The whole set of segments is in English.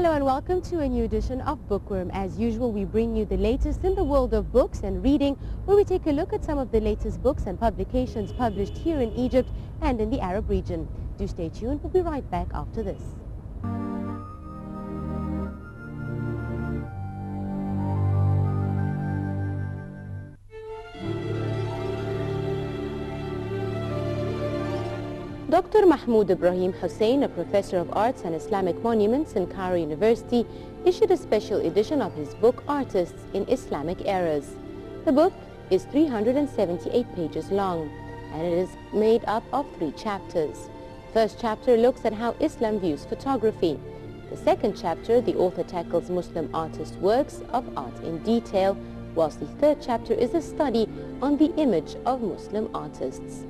Hello and welcome to a new edition of Bookworm. As usual, we bring you the latest in the world of books and reading, where we take a look at some of the latest books and publications published here in Egypt and in the Arab region. Do stay tuned. We'll be right back after this. Dr. Mahmoud Ibrahim Hussein, a professor of arts and Islamic monuments in Cairo University, issued a special edition of his book Artists in Islamic Eras. The book is 378 pages long and it is made up of 3 chapters. The first chapter looks at how Islam views photography. The second chapter, the author tackles Muslim artists' works of art in detail, whilst the third chapter is a study on the image of Muslim artists.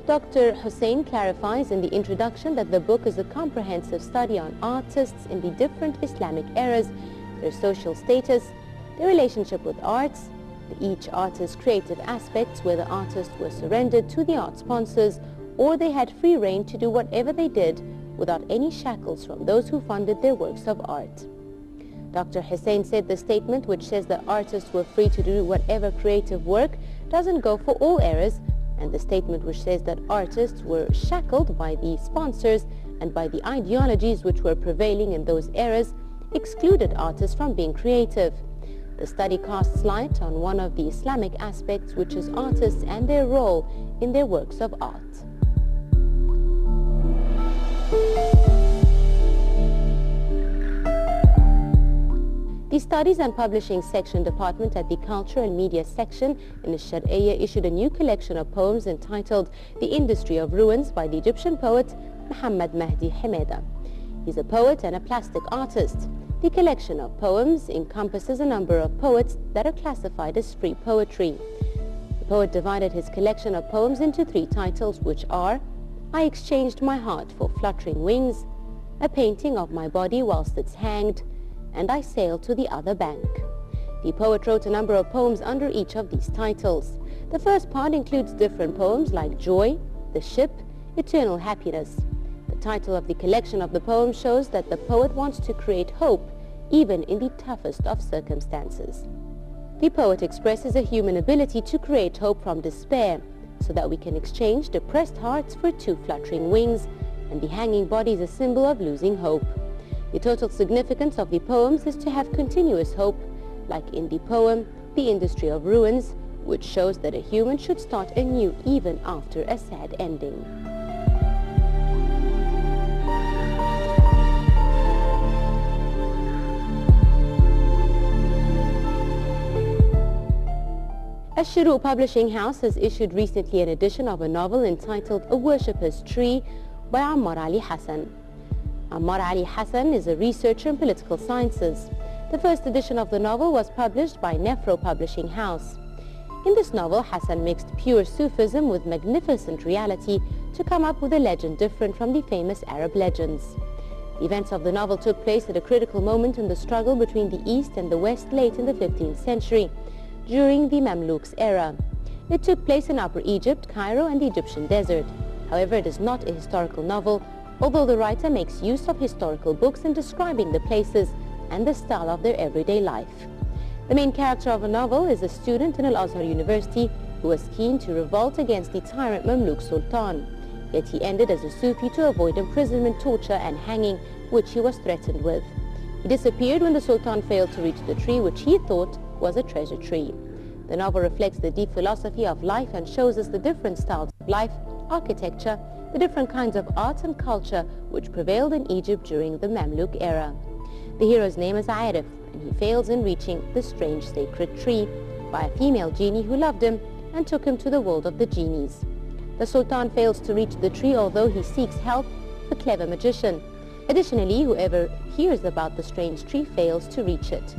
Dr. Hussein clarifies in the introduction that the book is a comprehensive study on artists in the different Islamic eras, their social status, their relationship with arts, each artist's creative aspects, whether artists were surrendered to the art sponsors or they had free rein to do whatever they did without any shackles from those who funded their works of art. Dr. Hussein said the statement which says that artists were free to do whatever creative work doesn't go for all eras, and the statement which says that artists were shackled by the sponsors and by the ideologies which were prevailing in those eras excluded artists from being creative. The study casts light on one of the Islamic aspects, which is artists and their role in their works of art. The Studies and Publishing Section Department at the Culture and Media Section in the Shar'iyya issued a new collection of poems entitled The Industry of Ruins by the Egyptian poet Muhammad Mahdi Hamida. He's a poet and a plastic artist. The collection of poems encompasses a number of poets that are classified as free poetry. The poet divided his collection of poems into 3 titles, which are I Exchanged My Heart for Fluttering Wings, A Painting of My Body Whilst It's Hanged, and I Sailed to the Other Bank. The poet wrote a number of poems under each of these titles. The first part includes different poems like Joy, The Ship, Eternal Happiness. The title of the collection of the poems shows that the poet wants to create hope even in the toughest of circumstances. The poet expresses a human ability to create hope from despair so that we can exchange depressed hearts for 2 fluttering wings, and the hanging body is a symbol of losing hope. The total significance of the poems is to have continuous hope, like in the poem The Industry of Ruins, which shows that a human should start anew even after a sad ending. Ash-Shuruq Publishing House has issued recently an edition of a novel entitled A Worshipper's Tree by Ammar Ali Hassan. Ammar Ali Hassan is a researcher in political sciences. The first edition of the novel was published by Nefro Publishing House. In this novel, Hassan mixed pure Sufism with magnificent reality to come up with a legend different from the famous Arab legends. The events of the novel took place at a critical moment in the struggle between the East and the West late in the 15th century, during the Mamluks era. It took place in Upper Egypt, Cairo, and the Egyptian desert. However, it is not a historical novel, although the writer makes use of historical books in describing the places and the style of their everyday life. The main character of the novel is a student in Al-Azhar University who was keen to revolt against the tyrant Mamluk Sultan. Yet he ended as a Sufi to avoid imprisonment, torture, and hanging, which he was threatened with. He disappeared when the Sultan failed to reach the tree which he thought was a treasure tree. The novel reflects the deep philosophy of life and shows us the different styles of life, architecture, the different kinds of art and culture which prevailed in Egypt during the Mamluk era. The hero's name is Arif, and he fails in reaching the strange sacred tree by a female genie who loved him and took him to the world of the genies. The Sultan fails to reach the tree, although he seeks help from a clever magician. Additionally, whoever hears about the strange tree fails to reach it.